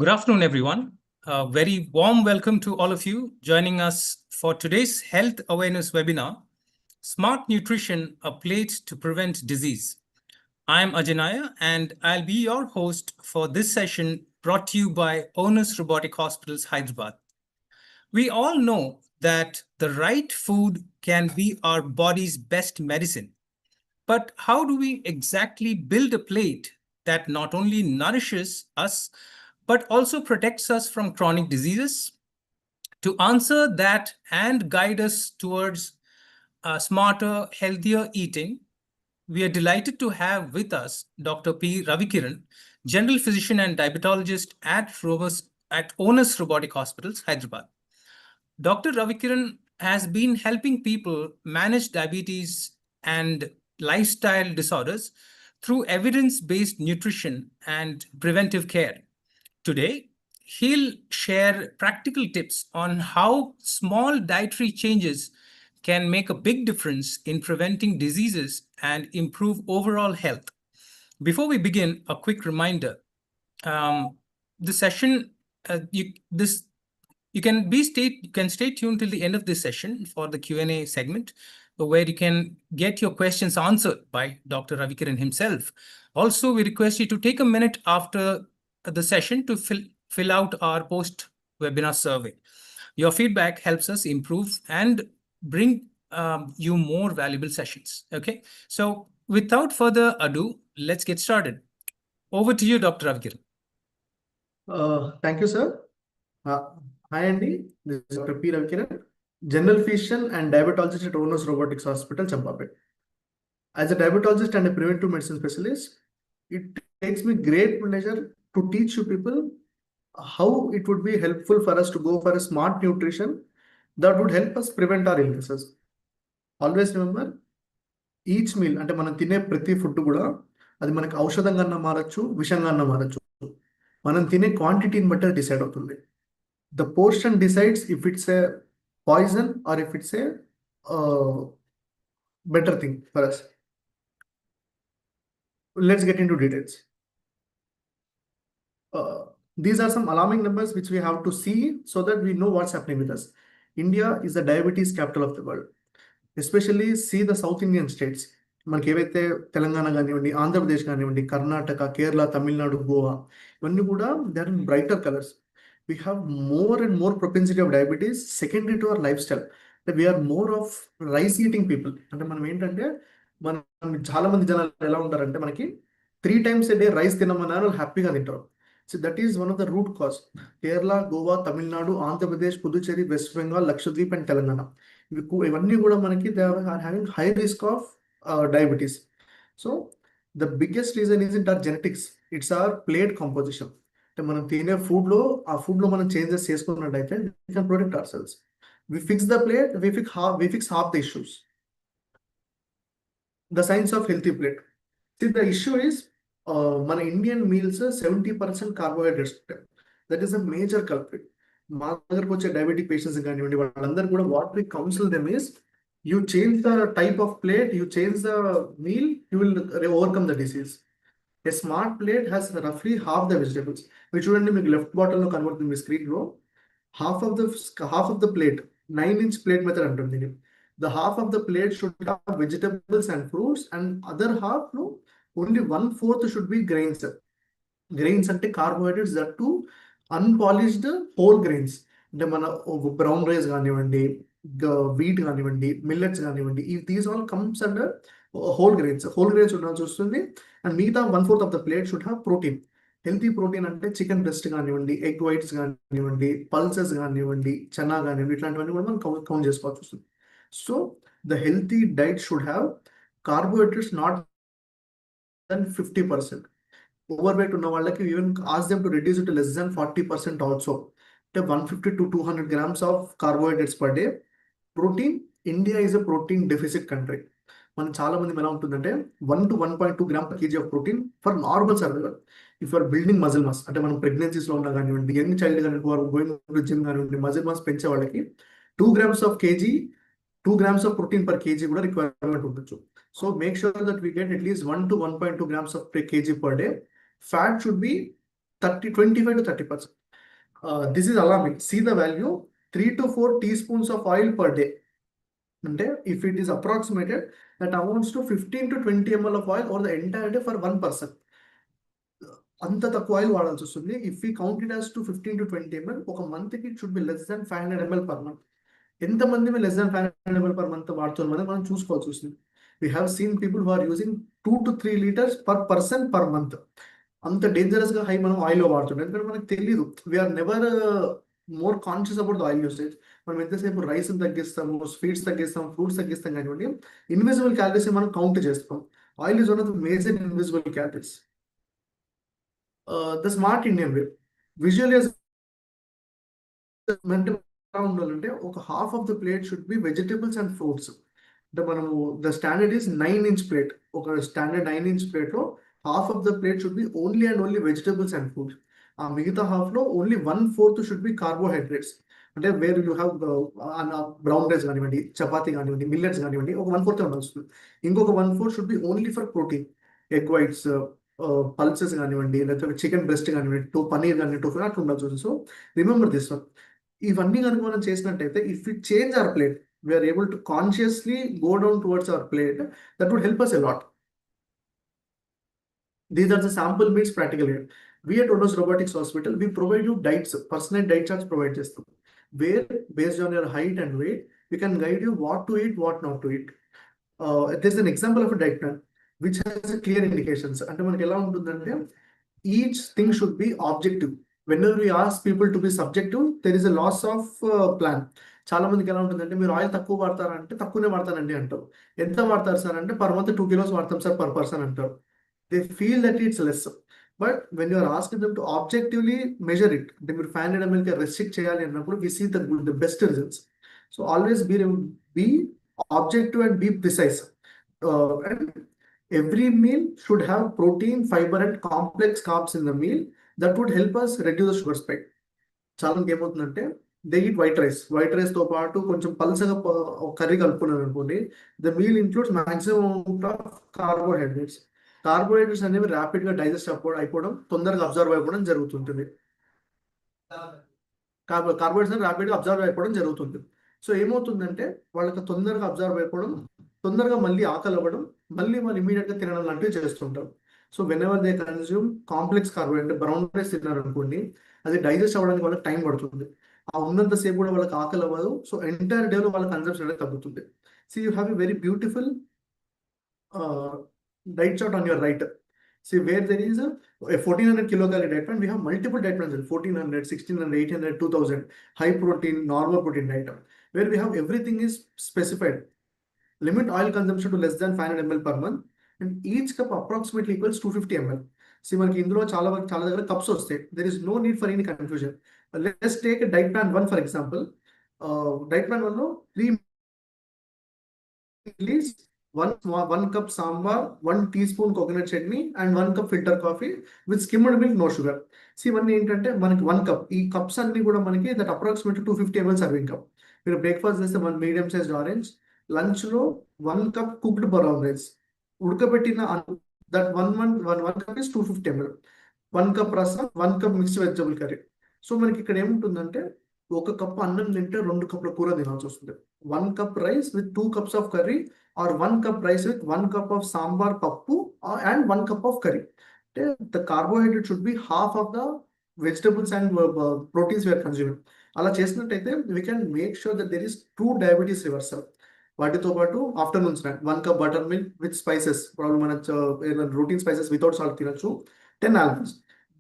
Good afternoon, everyone. A very warm welcome to all of you joining us for today's health awareness webinar, Smart Nutrition, a Plate to Prevent Disease. I'm Ajanaya, and I'll be your host for this session brought to you by Onus Robotic Hospitals, Hyderabad. We all know that the right food can be our body's best medicine. But how do we exactly build a plate that not only nourishes us, but also protects us from chronic diseases? To answer that and guide us towards smarter, healthier eating, we are delighted to have with us Dr. P. Ravikiran, General Physician and Diabetologist at Onus Robotic Hospitals, Hyderabad. Dr. Ravikiran has been helping people manage diabetes and lifestyle disorders through evidence-based nutrition and preventive care. Today, he'll share practical tips on how small dietary changes can make a big difference in preventing diseases and improve overall health. Before we begin, a quick reminder. The session, you can stay tuned till the end of this session for the Q&A segment, where you can get your questions answered by Dr. Ravikiran himself. Also, we request you to take a minute after the session to fill out our post-webinar survey. Your feedback helps us improve and bring you more valuable sessions. Okay, so without further ado, let's get started. Over to you, Dr. Ravikiran. Thank you, sir. Hi, Andy. This is Dr. P. Ravikiran, General Physician and Diabetologist at Onus Robotics Hospital, Champapet. As a diabetologist and a preventive medicine specialist, it takes me great pleasure to teach you people how it would be helpful for us to go for a smart nutrition that would help us prevent our illnesses. Always remember, each meal, అంటే మనం తినే ప్రతి food కూడా అది మనకి ఔషధంగా మారచ్చు, విషంగా మారచ్చు. మనం తినే క్వాంటిటీని బట్టి డిసైడ్ అవుతుంది. The portion decides if it's a poison or if it's a better thing for us. Let's get into details. These are some alarming numbers which we have to see so that we know what's happening with us. India is the diabetes capital of the world. Especially see the South Indian states. మనకి ఏవైతే తెలంగాణ కానివ్వండి, ఆంధ్రప్రదేశ్ కానివ్వండి, కర్ణాటక, కేరళ, తమిళనాడు, గోవా, ఇవన్నీ కూడా they are in brighter colours. We have more and more propensity of diabetes secondary to our lifestyle. We are more of rice eating people. అంటే మనం ఏంటంటే మనం చాలా మంది జనాలు ఎలా ఉంటారంటే మనకి 3 times a day రైస్ తినమన్నారు హ్యాపీగా తింటారు. So that is one of the root cause. Kerala, Goa, Tamil Nadu, Andhra Pradesh, Puducherry, West Bengal, Lakshadweep and Telangana ఇవన్నీ కూడా మనకి they are having high risk of diabetes. So the biggest reason isn't our genetics, it's our plate composition. అంటే మనం తినే ఫుడ్లో ఆ ఫుడ్లో మనం చేంజెస్ చేసుకున్నట్టయితే we can protect ourselves. We fix the plate, we fix half the issues. The science of healthy plate. See, the issue is మన Indian meals 70% carbohydrates ఉంటాయి. That is a major culprit. మా దగ్గరకు వచ్చే diabetic patients కానివ్వండి, వాళ్ళందరూ కూడా what we counsel them is you change the type of plate, you change the meal, you will overcome the disease. A smart plate has roughly half the vegetables. Which shouldn't make left bottle convert the screen row. Half of the plate, 9-inch plate method under the half of the plate should have vegetables and fruits, and other half no, only 1/4 should be grains. Grains ante carbohydrates that too unpolished whole grains. అంటే మన brown rice కానివ్వండి, wheat కానివ్వండి, millets కానివ్వండి, these all comes under whole grains. Whole grains ఉండాల్సి వస్తుంది. And మిగతా 1/4 of the plate should have protein. Healthy protein అంటే chicken breast కానివ్వండి, ఎగ్ వైట్స్ కానివ్వండి, పల్సెస్ కానివ్వండి, చనా కానివ్వండి, ఇట్లాంటివన్నీ కూడా మనం కౌంట్ చేసుకోవాల్సి వస్తుంది. So the healthy diet should have carbohydrates not then 50%. Over weight ఉన్న వాళ్ళకి even ask them to reduce it less than 40% ఆల్సో. అంటే 150 to 200 grams of carbohydrates per day. Protein, India is a protein deficit country. మనం చాలా మంది ఎలా ఉంటుందంటే 1 to 1.2 grams per kg of protein for normal survival. If you are building muscle mass, అంటే మనం ప్రెగ్నెన్సీస్లో ఉన్నా కానివ్వండి, యంగ్ చైల్డ్ కానివ్వండి, గోయింగ్ టు జిమ్ కానివ్వండి, మజిల్ మాస్ పెంచే వాళ్ళకి 2 grams of protein per kg కూడా రిక్వైర్మెంట్ ఉండొచ్చు. So make sure that we get at least 1 to 1.2 grams of per kg per day. Fat should be 25 to 30%. This is alarming. See the value, 3 to 4 teaspoons of oil per day. And if it is approximated, that amounts to 15 to 20 ml of oil over the entire day for one person. అంత తక్కువ oil వాడాల్సి వస్తుంది. If we count it as to 15 to 20 ml, ఒక month కి it should be less than 500 ml per month. ఎంతమంది less than 500 ml per month వాడుతున్నారు మనం చూసుకోవాల్సి వస్తుంది. We have seen people who are using 2 to 3 liters per person per month. అంత dangerous గా high మనం ఆయిల్ వాడుతున్నాం. ఎందుకంటే మనకు తెలియదు. We are never more conscious about the oil usage. మనం ఎంతసేపు రైస్ తగ్గిస్తాము, స్వీట్స్ తగ్గిస్తాం, ఫ్రూట్స్ తగ్గిస్తాం కానివ్వండి, ఇన్విజిబుల్ క్యాలరీస్ మనం కౌంట్ చేస్తాం. Oil is one of the major invisible calories. The smart Indian way visualize ఉండాలంటే ఒక half of the plate should be vegetables and fruits. అంటే మనము the standard is 9-inch plate. ఒక standard 9-inch plate లో half of the plate should be only and only vegetables and fruits. ఆ మిగతా half లో only 1/4 should B carbohydrates. అంటే where you have brown rice కానివ్వండి, చపాతీ కానివ్వండి, మిల్లెట్స్ కానివ్వండి, ఒక 1/4 ఉండాల్సి వస్తుంది. ఇంకొక 1/4 should be only for protein, egg whites, pulses కానివ్వండి, లేకపోతే చికెన్ బ్రెస్ట్ కానివ్వండి, పనీర్ కానివ్వండి, టోఫు అట్లా ఉండాల్సి వస్తుంది. So remember this one. ఇవన్నీ కనుక మనం చేసినట్టయితే, if we change our plate, we are able to consciously go down towards our plate, that would help us a lot. These are the sample meals practical here. We at Onus Robotics Hospital, we provide you diets, personal diet charts provide చేస్తాం. Where based on your height and weight, we can guide you what to eat, what not to eat. There's an example of a diet plan which has a clear indications. అంటే మనకి ఎలా ఉంటుందంటే, each thing should be objective. Whenever we ask people to be subjective, there is a loss of plan. చాలా మందికి ఎలా ఉంటుందంటే, మీరు oil తక్కువ వాడతారంటే తక్కువనే వాడతానండి అంటారు. ఎంత వాడతారు సార్ అంటే, పర్ మంత్ 2 kilos వాడతాం సార్ పర్ పర్సన్ అంటారు. They feel that it's less. But when you are asking them to objectively measure it, they will find it and restrict cheyali annappudu, we see the best results. So always be objective and be precise. And every meal should have protein, fiber and complex carbs in the meal. That would help us reduce the sugar spike. చాలా మందికి ఏమవుతుందంటే, they eat white rice తో పాటు కొంచెం పల్సగా curry కలుపుకున్నారు అనుకోండి, the meal includes maximum amount of carbohydrates. Carbohydrates అనేవి rapid గా digest అయిపోవడం, తొందరగా అబ్జర్వ్ అయిపోవడం జరుగుతుంటుంది. కార్బోహైడ్రేట్స్ అనేవి ర్యాపిడ్ గా అబ్జర్వ్ అయిపోవడం జరుగుతుంది. సో ఏమవుతుందంటే, వాళ్ళకి తొందరగా అబ్జర్వ్ అయిపోవడం, తొందరగా మళ్ళీ ఆకలి అవ్వడం, మళ్ళీ వాళ్ళు ఇమీడియట్ గా తినడం లాంటివి చేస్తుంటారు. So when ever they consume complex carbohydrate, brown rice తిన్నారు అనుకోండి, అది డైజెస్ట్ అవ్వడానికి వాళ్ళకి టైం పడుతుంది. ఆ ఉన్నంతసేపు కూడా వాళ్ళకి ఆకలి అవ్వదు. సో ఎంటైర్ డే లో వాళ్ళ కన్సంప్షన్ అనేది తగ్గుతుంది. So you have a very beautiful diet chart on your right. See where there is a 1400 kilocalorie diet plan. We have multiple diet plans, 1400, 1600, 800, 2000, high protein, normal protein diet, where we have everything is specified. Limit oil consumption to less than 500 ml per month, and each cup approximately equals 250 ml. See, మనకి ఇందులో చాలా దగ్గర cups వస్తాయి. There is no need for any confusion. Let's take a diet plan 1 for example. Diet plan 1 లో 3 idlis, 1 cup sambar, 1 teaspoon coconut chutney and 1 cup filter coffee with skimmed milk, no sugar. See, ఇవన్నీ ఏంటంటే మనకి 1 cup. ఈ cups అన్ని కూడా మనకి that approximately 250 ml serving cup. మీరు breakfast చేస్తే 1 మీడియం సైజ్ ఆరెంజ్, లంచ్ లో 1 cup కుక్డ్ బ్రౌన్ రైస్, ఉడకబెట్టిన that 1 cup is 250 ml, 1 cup రసం, 1 cup mixed vegetable curry. So మనకి ఇక్కడ ఏముంటుందంటే, 1 కప్ అన్నం తింటే 2 కప్పుల కూర తినాల్సి వస్తుంది. 1 cup rice with 2 cups of curry, or 1 cup rice with 1 cup of sambar పప్పు అండ్ 1 cup ఆఫ్ కర్రీ. అంటే the carbohydrate should be half of the vegetables and proteins we are consuming. అలా చేసినట్టయితే we can make sure that there is true diabetes reversal. వాటితో పాటు afternoon snack 1 cup butter milk with spices, మన routine spices without salt తినచ్చు. 10 almonds.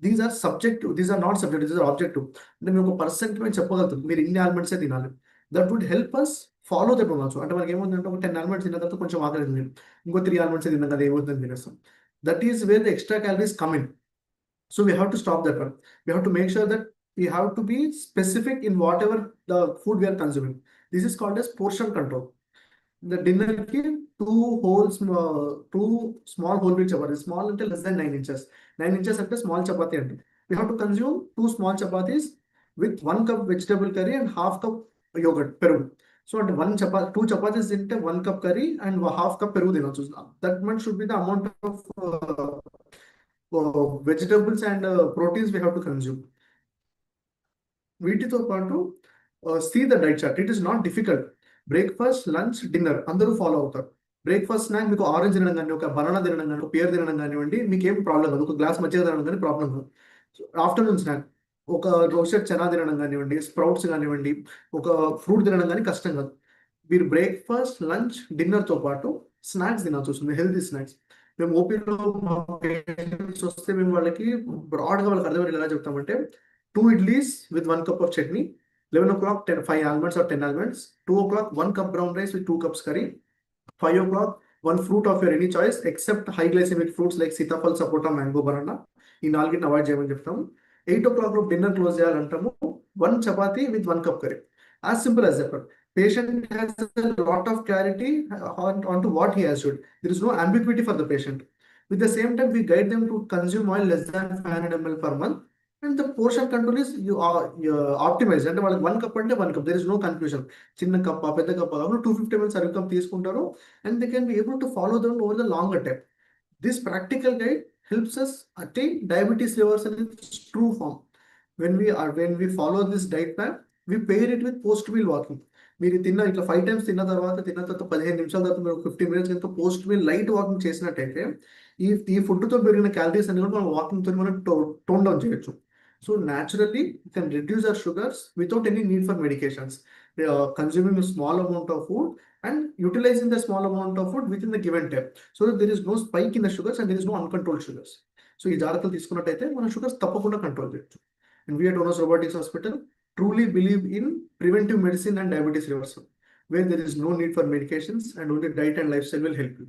These are subjective, these are not subjective, these are objective. అంటే మేము ఒక percent మేము చెప్పగలుగుతాం, మీరు ఇన్ని ఆల్మండ్సే తినాలి. That would help us follow that also. అంటే మనకి ఏముందంటే, ఒక 10 ఆల్మండ్స్ తిన్న తర్వాత కొంచెం ఆకలి తిన్నాం, ఇంకో 3 ఆల్మండ్స్ తిన్నాం కదా, ఏమవుతుందని తినేస్తాం. That is where the extra calories come in. So we have to stop that one. We have to make sure that we have to be specific in whatever the food we are consuming. This is called as portion control. The dinner ki two small whole wheat chapati, small until less than 9 inches. 9 inches ante small chapati ante. We have to consume 2 small chapatis with 1 cup vegetable curry and half cup yogurt, peru. So at 2 chapatis into 1 cup curry and half cup peru dinochu. That much should be the amount of vegetables and proteins we have to consume. వీటితో పాటు see the diet chart. It is not difficult. Breakfast, lunch, dinner అందరూ follow అవుతారు. Breakfast snack మీకు orange తినడం కానీ, ఒక banana తినడం కానీ, ఒక పేర్ తినడం కానివ్వండి, మీకు ఏం ప్రాబ్లం కాదు. ఒక గ్లాస్ మజ్జిగ తినడం కానీ ప్రాబ్లం కాదు. ఆఫ్టర్నూన్ స్నాక్ ఒక రోస్టెడ్ చనా తినడం కానివ్వండి, స్ప్రౌట్స్ కానివ్వండి, ఒక ఫ్రూట్ తినడం కానీ కష్టం కాదు. మీరు బ్రేక్ఫాస్ట్, లంచ్, డిన్నర్తో పాటు స్నాక్స్ తినాల్సి వస్తుంది, హెల్తీ స్నాక్స్. మేము ఓపీలో మా పేషెంట్స్ వస్తే మేము వాళ్ళకి బ్రాడ్గా వాళ్ళకి అర్థమయ్యేలా ఎలా చెప్తామంటే, 2 idlis with 1 cup of chutney, 11 o'clock 5 almonds or 10 almonds, 2 o'clock 1 cup brown rice with 2 cups curry, 5 o'clock 1 fruit of your any choice except high glycemic fruits like sitafal, sapota, mango, banana. ఈ నాలుగిటిని avoid చేయమని చెప్తాము. 8 o'clock dinner close చేయాలంటాము. 1 chapati with 1 cup curry. As simple as that. Patient has a lot of clarity onto what he has to do. There is no ambiguity for the patient. With the same time, we guide them to consume oil less than 500 ml per month. And the portion control is you are optimized. అంటే వాళ్ళకి 1 cup అంటే 1 cup. There is no confusion. చిన్న cup పెద్ద cup 250 ml serve cup తీసుకుంటారు. And they can be able to follow them over the longer time. This practical guide helps us attain diabetes reversal in its true form. When we follow this diet plan, we pair it with post meal walking. మీరు ఇట్లా 5 times తిన్న తర్వాత 15 నిమిషాల తర్వాత మీరు 15 minutes కనుక post meal light walking చేసినట్టయితే ఈ ఫుడ్తో పెరిగిన క్యాలరీస్ అన్ని కూడా మనం వాకింగ్తో మనం టోన్ డౌన్ చేయొచ్చు. So naturally you can reduce our sugars without any need for medications. Consuming a small amount of food and utilizing the small amount of food within the given time, so that there is no spike in the sugars and there is no uncontrolled sugars. So ఈ జాగ్రత్తలు తీసుకున్నట్టయితే మన sugars తప్పకుండా control చేయొచ్చు. And we at Onus Robotics Hospital truly believe in preventive medicine and diabetes reversal, where there is no need for medications and only diet and lifestyle will help you.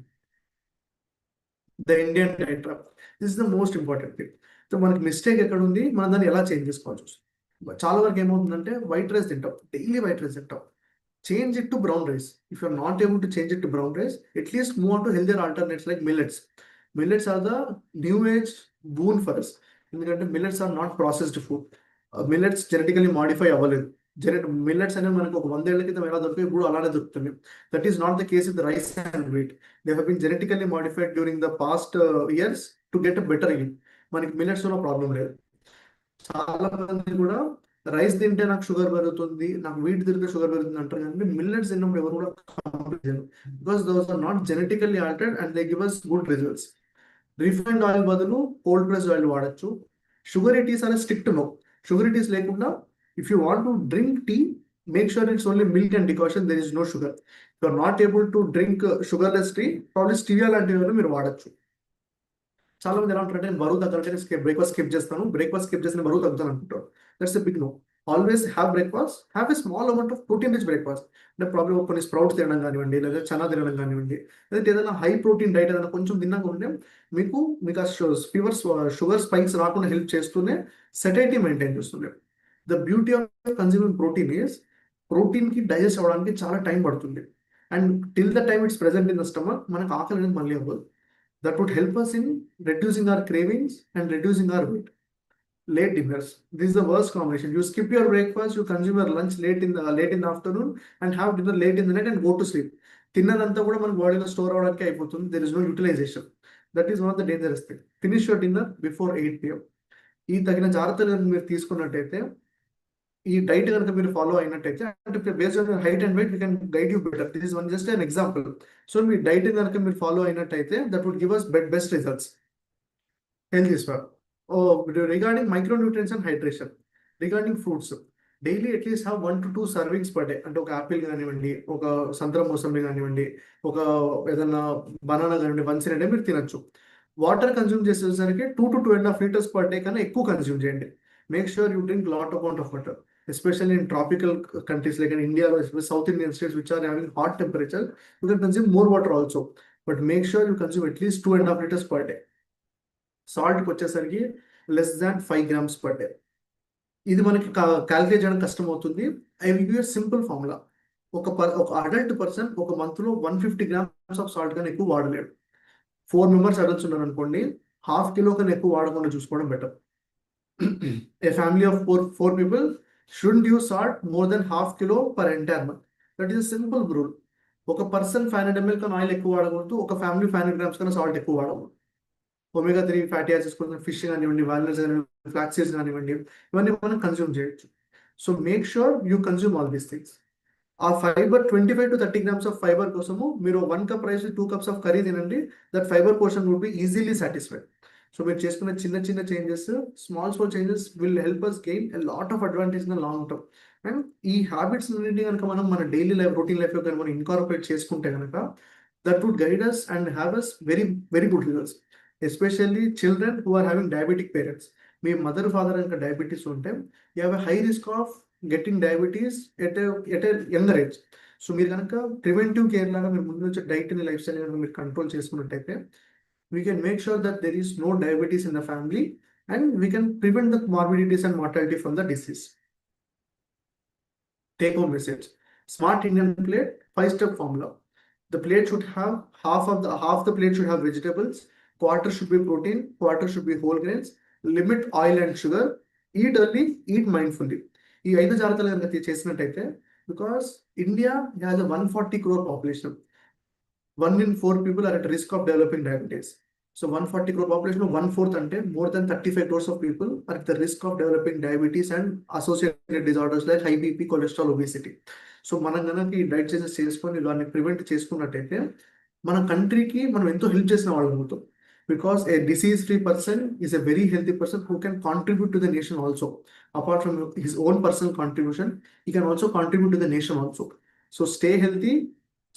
The Indian diet trap. This is the most important thing. So మనకి mistake ఎక్కడ ఉంది, మనం దాన్ని ఎలా change చేసుకోవాల్సి వస్తుంది. చాలా వరకు ఏమవుతుందంటే వైట్ రైస్ తింటాం, డైలీ వైట్ రైస్ తింటాం. Change it to brown rice. If you're not able to change it to brown rice, at least move on to healthier alternates like millets. Millets are the new age boon for us. ఎందుకంటే millets are not processed food. Millets genetically modify అవ్వలేదు. Millets అనేవి మనకు ఒక 100 ఏళ్ల క్రితం ఎలా దొరికాయి, ఇప్పుడు అలానే దొరుకుతుంది. That is not the case with rice and wheat. They have been genetically modified during the past years to get a better yield. మనకి మిల్లెట్స్ లో ప్రాబ్లం లేదు. చాలా మంది కూడా రైస్ తింటే నాకు షుగర్ పెరుగుతుంది, నాకు వీట్ తింటే షుగర్ పెరుగుతుంది అంటారు, కానీ మిల్లెట్స్ తిన్నప్పుడు ఎవరు కూడా కంప్లీట్ చేయరు. Because those are not genetically altered and they give us good results. Refined oil బదులు కోల్డ్ ప్రెస్డ్ ఆయిల్ వాడచ్చు. షుగర్ ఇటీస్ అనే స్ట్రిక్ట్ నో. షుగర్ ఇటీస్ లేకుండా if you want to drink tea, make sure it's only milk and decoction, there is no sugar. You are not able to drink sugarless tea, probably stevia లాంటివి మీరు వాడచ్చు. చాలా మంది ఎలా ఉంటారంటే నేను బరువు తగ్గాలంటే బ్రేక్ఫాస్ట్ స్కిప్ చేస్తాను, బ్రేక్ఫాస్ట్ స్కిప్ చేసిన బరువు తగ్గుతాను అనుకుంటారు. That's a big no. Always have breakfast, have a small amount of protein rich breakfast. అంటే ప్రాబ్లమ్ కొన్ని స్ప్రౌట్స్ తినడం కానివ్వండి, లేదా చనా తినడం కానివ్వండి, లేదంటే ఏదైనా హై ప్రోటీన్ డైట్ ఏదైనా కొంచెం తిన్నాక ఉంటే మీకు ఆ షుగర్ స్పైక్స్ రాకుండా హెల్ప్ చేస్తూనే సెటైటీ మెయింటైన్ చేస్తుంది. The beauty of consuming protein is, ప్రోటీన్కి డైజెస్ట్ అవ్వడానికి చాలా టైం పడుతుంది. And till the time it's present in the stomach, మనకు ఆకలి అనేది మళ్ళీ అవ్వదు. That would help us in reducing our cravings and reducing our weight. Late dinners. This is the worst combination. You skip your breakfast, you consume your lunch late in the afternoon, and have dinner late in the night and go to sleep. తిన్నదంతా కూడా మన బాడీలో store అవడానికి అయిపోతుంది. There is no utilization. That is one of the dangerous things. Finish your dinner before 8 p.m. ఈ తగిన జాగ్రత్తలు మీరు తీసుకున్నట్టయితే, ఈ డైట్ కనుక మీరు ఫాలో అయినట్టయితే, అంటే based on height and weight we can guide you better. This is one just an example. So మీ డైట్ కనుక మీరు ఫాలో అయినట్టయితే, that would give us best results. Health is for. Regarding micronutrients and hydration, regarding fruits, daily at least have 1 to 2 servings per day. అంటే ఒక Apple కానివ్వండి, ఒక సంత్రం మోసంబి కానివ్వండి, ఒక ఏదన్నా బనానా కానివ్వండి, వన్స్ ఇన్ డే మీరు తినచ్చు. వాటర్ కన్జ్యూమ్ చేసేసరికి 2 to 2.5 liters per day కన్నా ఎక్కువ కన్జ్యూమ్ చేయండి. Make sure you drink lot amount of water, especially in tropical countries like in India or South Indian states which are having hot temperature. You can consume more water also, but make sure you consume at least 2.5 liters per day. Salt వచ్చేసరికి less than 5 grams per day. ఇది మనకి calculate చేయడం కష్టం అవుతుంది. I will give you simple formula. ఒక adult person ఒక మంత్లో 150 grams of salt కన్నా ఎక్కువ వాడలేడు. 4 members అడల్ట్స్ ఉన్నారు అనుకోండి, 1/2 kilo కన్నా ఎక్కువ వాడకుండా చూసుకోవడం better. A family of four people shouldn't use salt more than 1/2 kilo per entire month. That is a simple rule. ఒక పర్సన్ 500 ml కన్నా ఆయిల్ ఎక్కువ వాడకూడదు, ఒక ఫ్యామిలీ 500 grams కన్నా సాల్ట్ ఎక్కువ వాడకూడదు. omega-3 ఫ్యాటీ యాసిడ్స్ కోసం ఫిష్ కానివ్వండి, వాల్నట్స్ కానివ్వండి, ఫ్లాక్స్ సీడ్స్ కానివ్వండి, ఇవన్నీ మనం కన్జ్యూమ్ చేయొచ్చు. So make sure you consume all these things. ఆ fibre 25 to 30 grams of fibre కోసము మీరు 1 cup rice 2 cups of curry తినండి. That fibre portion would be easily satisfied. So మీరు చేసుకున్న చిన్న చిన్న changes, small changes will help us gain a lot of advantage in the long term. And ఈ habits అన్నింటి కనుక మనం మన డైలీ లైఫ్ రొటీన్ లైఫ్లో కనుక మనం ఇన్కార్పొరేట్ చేసుకుంటే కనుక that would guide us and have us very very good results. Especially children who are having diabetic parents. మీ మదర్ ఫాదర్ కనుక డయాబెటీస్ ఉంటే you have a high risk of getting diabetes at a younger age. So మీరు కనుక preventive care లాగా మీరు ముందు నుంచి డైట్ని life style కనుక మీరు కంట్రోల్ చేసుకున్నట్టయితే we can make sure that there is no diabetes in the family and we can prevent the morbidities and mortality from the disease. Take home message: smart Indian plate, 5-step formula. The plate should have half the plate should have vegetables, quarter should be protein, quarter should be whole grains, limit oil and sugar, eat early, eat mindfully. ఈ 5 జాగ్రత్తలు కనుక చేసినట్టయితే, because India has a 140 crore population, 1 in 4 people are at risk of developing diabetes. So 140 crore population, 1/4 ante more than 35 crores of people are at the risk of developing diabetes and associated disorders like high BP, cholesterol, obesity. So మనం కనుక ఈ diet changes చేసుకొని దాన్ని prevent చేసుకున్నట్టయితే మన కంట్రీకి మనం ఎంతో హెల్ప్ చేసిన వాళ్ళం అవుతాం. Because A disease free person is a very healthy person who can contribute to the nation also. Apart from his own personal contribution, he can also contribute to the nation also. So stay healthy,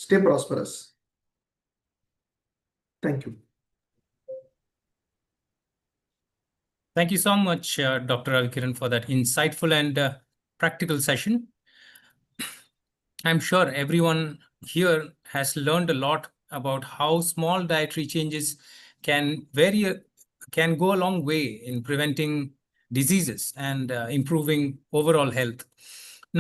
stay prosperous. Thank you. Thank you so much, Dr. Ravikiran, for that insightful and practical session. I'm sure everyone here has learned a lot about how small dietary changes can go a long way in preventing diseases and improving overall health.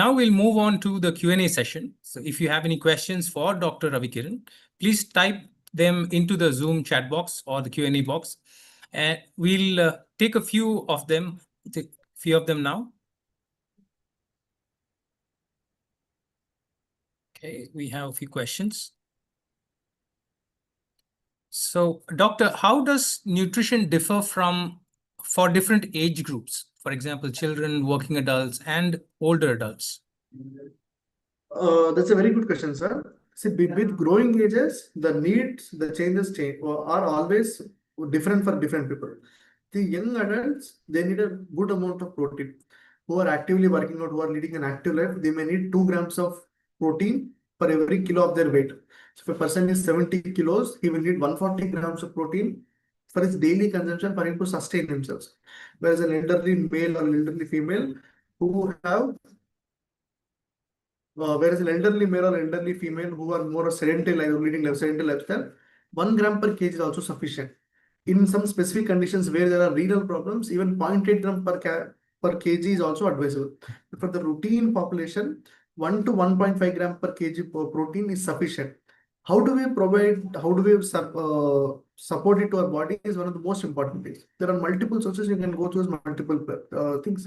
Now we'll move on to the Q&A session. So if you have any questions for Dr. Ravikiran, please type them into the Zoom chat box or the Q&A box. And we'll take a few of them now. Okay, we have a few questions. So, doctor, how does nutrition differ for different age groups? For example, children, working adults, and older adults. That's a very good question, sir. See, with growing ages, the needs, the changes are always different for different people. The young adults, they need a good amount of protein. Who are actively working out, who are leading an active life, they may need 2 grams of protein per every kilo of their weight. So if a person is 70 kilos, he will need 140 grams of protein for his daily consumption for him to sustain themselves. Whereas an elderly male or elderly female who have whereas an elderly male or elderly female who are more sedentary leading sedentary lifestyle, 1 gram per kg is also sufficient. In some specific conditions where there are renal problems, even 0.8 gram per kg is also advisable. For the routine population, 1 to 1.5 gram per kg protein is sufficient. How do we support it to our body is one of the most important things. There are multiple sources you can go through, multiple things.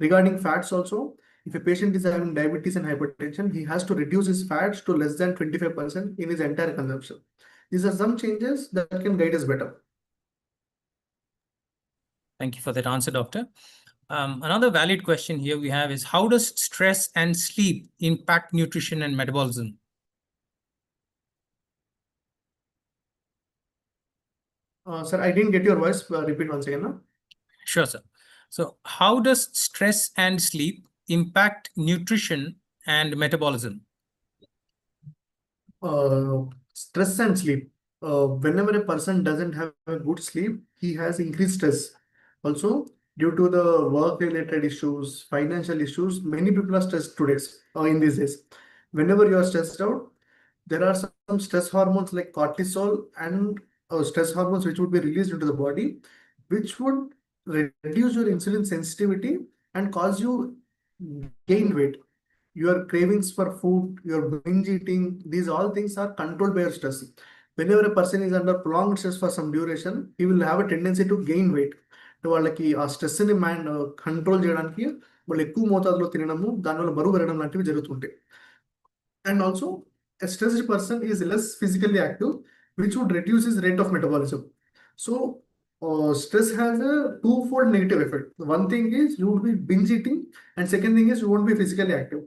Regarding fats also, if a patient is having diabetes and hypertension, he has to reduce his fats to less than 25% in his entire consumption. These are some changes that can guide us better. Thank you for that answer, doctor. Another valid question here we have is, how does stress and sleep impact nutrition and metabolism? Sir, I didn't get your voice. Repeat once again. No? Sure, sir. So how does stress and sleep impact nutrition and metabolism? Stress and sleep. Whenever a person doesn't have a good sleep, he has increased stress. Also, due to the work-related issues, financial issues, many people are stressed today in these days. Whenever you are stressed out, there are some stress hormones like cortisol and stress hormones which would be released into the body, which would reduce your insulin sensitivity and cause you gain weight. Your cravings for food, your binge eating, these all things are controlled by your stress. Whenever a person is under prolonged stress for some duration, he will have a tendency to gain weight. వాళ్ళకి ఆ స్ట్రెస్ని control చేయడానికి వాళ్ళు ఎక్కువ మోతాదులో తినడము, దానివల్ల బరువు పెరగడం లాంటివి జరుగుతుంటాయి. And also a stressed person is less physically active, which would reduce his rate of metabolism. So Stress has a twofold negative effect. One thing is you would be binge eating, and second thing is you won't be physically active.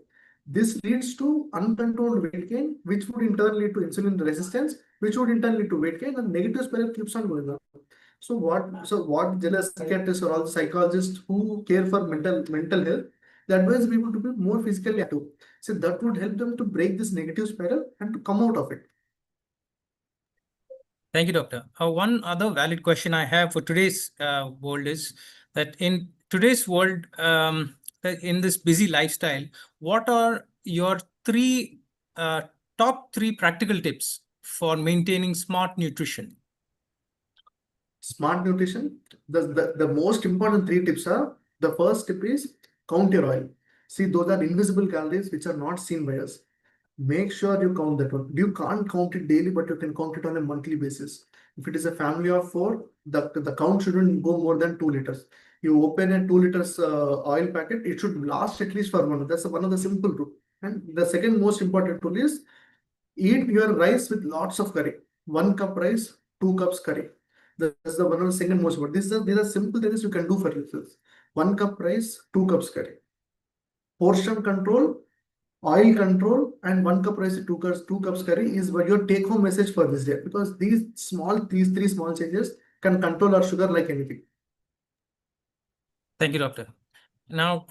This leads to uncontrolled weight gain, which would in turn lead to insulin resistance, which would in turn lead to weight gain, and negative spiral keeps on going on. So what jealous psychiatrists or all the psychologists who care for mental health, they advise people to be more physically active. So that would help them to break this negative spiral and to come out of it. Thank you, Doctor. One other valid question I have for today's world is that in today's world, in this busy lifestyle, what are your three uh, top three practical tips for maintaining smart nutrition? Smart nutrition, the most important three tips are, the first tip is count your oil. See, those are invisible calories which are not seen by us. Make sure you count that one. You can't count it daily, but you can count it on a monthly basis. If it is a family of four, the count shouldn't go more than 2 liters. You open a 2 liters oil packet, it should last at least for 1 month. That's one of the simple rule. And the second most important rule is eat your rice with lots of curry. 1 cup rice, 2 cups curry. That's the one of the second most important. These are simple things you can do for yourself. 1 cup rice, 2 cups curry. Portion control, oil control, and 1 cup rice, 2 cups curry is what your take home message for this day. Because these three small changes can control our sugar like anything. Thank you, Doctor. Now,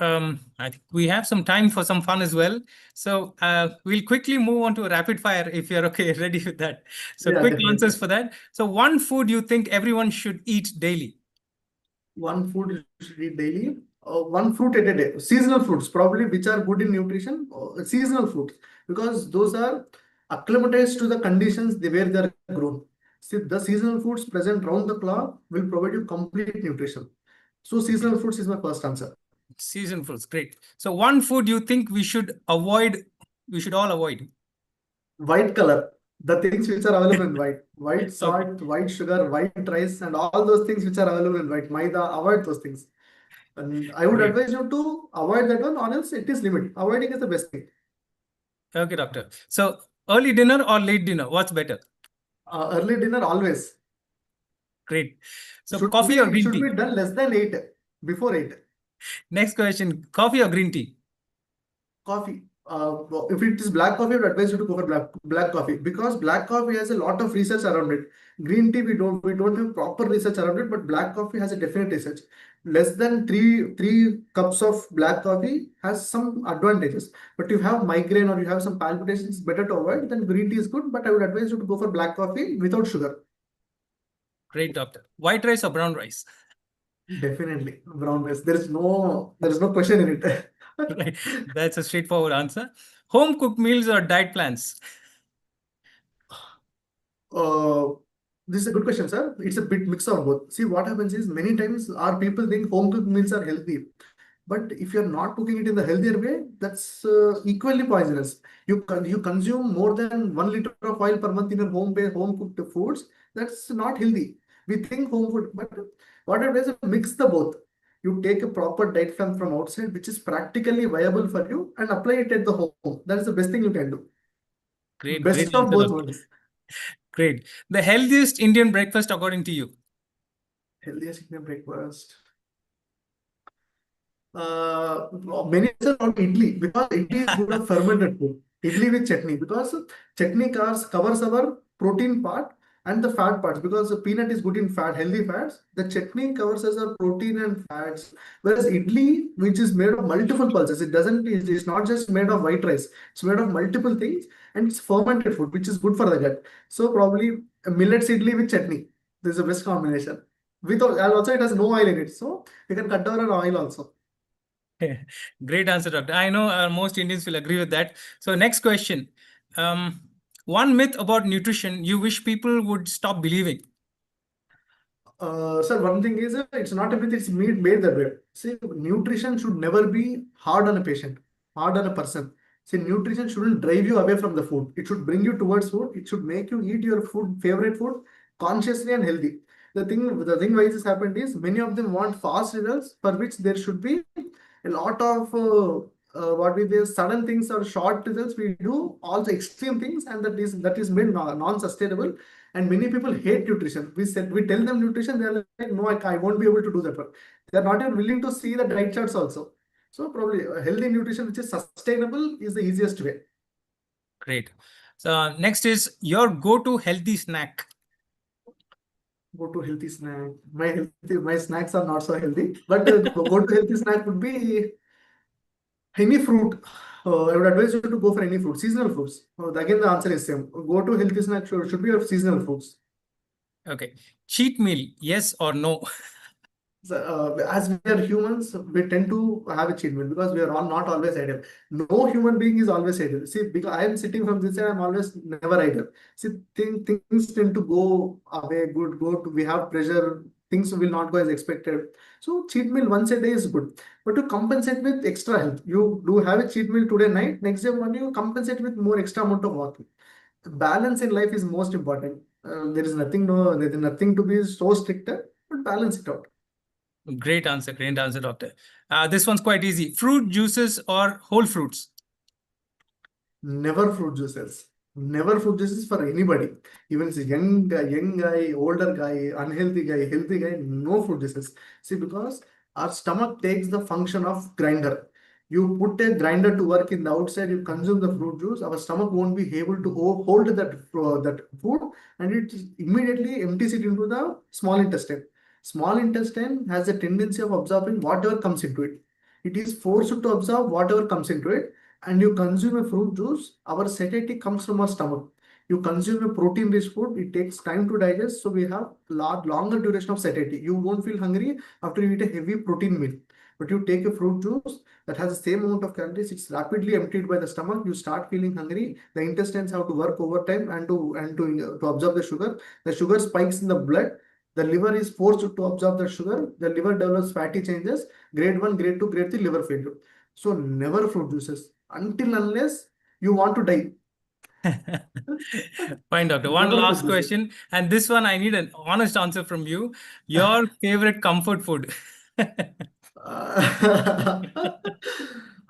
I think we have some time for some fun as well. So we'll quickly move on to a rapid fire if you're okay, ready with that. So Yeah, quick definitely. answers for that. So one food you think everyone should eat daily? One food you should eat daily. One fruit at a day. Seasonal fruits, probably, which are good in nutrition. Seasonal fruits, because those are acclimatized to the conditions where they are grown. See, the seasonal foods present round the clock will provide you complete nutrition. So Okay. seasonal fruits is my first answer. Season fruits, great. So one food you think we should avoid, we should all avoid. White color, the things which are available in white, white Okay, salt, white sugar, white rice, and all those things which are available in white, maida, avoid those things. And I would great. advise you to avoid that one, or else it is limit. Avoiding is the best thing. Okay, doctor. So early dinner or late dinner, what's better? Early dinner always Great. So should be coffee or it green should tea? be done less than 8, before 8. Next question, coffee or green tea? Coffee. If it is black coffee, I would advise you to go for black coffee, because black coffee has a lot of research around it. Green tea, we don't have proper research around it, but black coffee has a definite research. Less than three cups of black coffee has some advantages. But if you have migraine or you have some palpitations, better to avoid. Then green tea is good, but I would advise you to go for black coffee without sugar. Great, doctor. White rice or brown rice? Definitely brown rice. There is no question in it. Right. That's a straightforward answer. Home cooked meals or diet plans? Uh, this is a good question, sir. It's a bit mix of both. See, what happens is many times our people think home cooked meals are healthy, but if you're not cooking it in the healthier way, that's equally poisonous. You consume more than 1 liter of oil per month in your home cooked foods. That's not healthy. We think home food, but what it is, mix the both. You take a proper diet plan from outside, which is practically viable for you, and apply it at the home. That is the best thing you can do. Great, great Best of answer, both doctor. worlds. Great. The healthiest Indian breakfast according to you? Healthiest Indian breakfast. Many are on idli, because idli is good of fermented food. Idli with chutney, because chutney covers our protein part and the fat parts, because the peanut is good in fat, healthy fats. The chutney covers us our protein and fats. Whereas idli, which is made of multiple pulses, it's not just made of white rice. It's made of multiple things, and it's fermented food, which is good for the gut. So probably a millets idli with chutney. This is the best combination. Without, and also it has no oil in it, so you can cut down on oil also. Great answer, doctor. I know most Indians will agree with that. So, next question. Um, one myth about nutrition you wish people would stop believing. Sir, one thing is, it's not a myth, it's made that way. See, nutrition should never be hard on a patient, hard on a person. See, nutrition shouldn't drive you away from the food. It should bring you towards food. It should make you eat your favorite food, consciously and healthy. The thing why this happened is many of them want fast results, for which there should be a lot of what we do, sudden things or short results. We do also extreme things, and that is made non-sustainable. And many people hate nutrition. We tell them nutrition, they're like, no, I won't be able to do that one. They're not even willing to see the diet charts also. So probably healthy nutrition, which is sustainable, is the easiest way. Great. So next is your go-to healthy snack. Go to healthy snack. My snacks are not so healthy, but go to healthy snack would be any fruit. I would advise you to go for any fruit, seasonal fruits. Again, the answer is same. Go to healthy snack should be of seasonal fruits. Okay. Cheat meal, yes or no? So, as we are humans, we tend to have a cheat meal because we are all not always ideal. No human being is always ideal. See, because I am sitting from this side, I'm always never ideal. See, things tend to go away, we have pressure, things will not go as expected. So, cheat meal once a day is good. But to compensate with extra health, you do have a cheat meal today night, next day morning, you compensate with more extra amount of walking. Balance in life is most important. There is nothing to be so stricter, but balance it out. Great answer, doctor. This one's quite easy. Fruit juices or whole fruits? Never fruit juices. Never fruit juices for anybody. Even it's a young guy, older guy, unhealthy guy, healthy guy, no fruit juices. See, because our stomach takes the function of grinder. You put a grinder to work in the outside, you consume the fruit juice, our stomach won't be able to hold that food, and it immediately empties it into the small intestine. Small intestine has a tendency of absorbing whatever comes into it. It is forced to absorb whatever comes into it, and you consume a fruit juice, our satiety comes from our stomach. You consume a protein-rich food, it takes time to digest, so we have longer duration of satiety. You won't feel hungry after you eat a heavy protein meal. But you take a fruit juice that has the same amount of calories, it's rapidly emptied by the stomach. You start feeling hungry. The intestines have to work overtime to absorb the sugar. The sugar spikes in the blood. The liver is forced to absorb the sugar. The liver develops fatty changes. Grade 1, grade 2, grade 3 liver failure. So never fruit juices until unless you want to die. Fine, doctor. One Never fruit last juices. question, and this one I need an honest answer from you. Your favorite comfort food?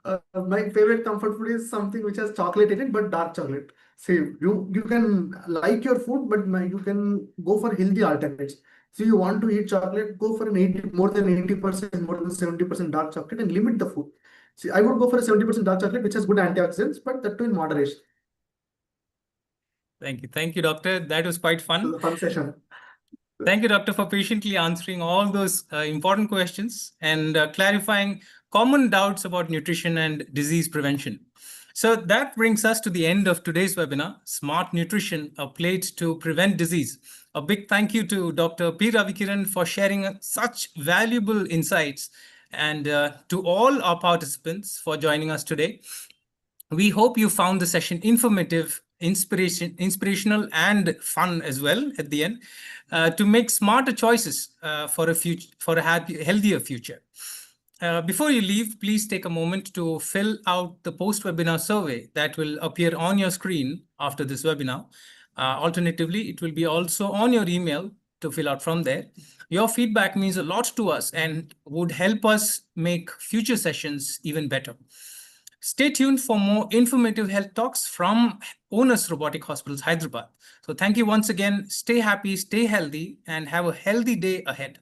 Uh, my favorite comfort food is something which has chocolate in it, but dark chocolate. See, you can like your food, but you can go for healthy alternates. So you want to eat chocolate, go for an 80, more than 80%, more than 70% dark chocolate, and limit the food. See, I would go for a 70% dark chocolate, which has good antioxidants, but that too in moderation. Thank you, doctor. That was quite So fun. the fun session. Thank you, doctor, for patiently answering all those important questions and clarifying common doubts about nutrition and disease prevention. So that brings us to the end of today's webinar, Smart Nutrition, a plate to prevent disease. A big thank you to Dr. P. Ravikiran for sharing such valuable insights, and to all our participants for joining us today. We hope you found the session informative, inspirational, and fun as well at the end, to make smarter choices for a healthier future. Before you leave, please take a moment to fill out the post-webinar survey that will appear on your screen after this webinar. Alternatively, it will be also on your email to fill out from there. Your feedback means a lot to us and would help us make future sessions even better. Stay tuned for more informative health talks from Onus Robotic Hospitals, Hyderabad. So thank you once again. Stay happy, stay healthy, and have a healthy day ahead.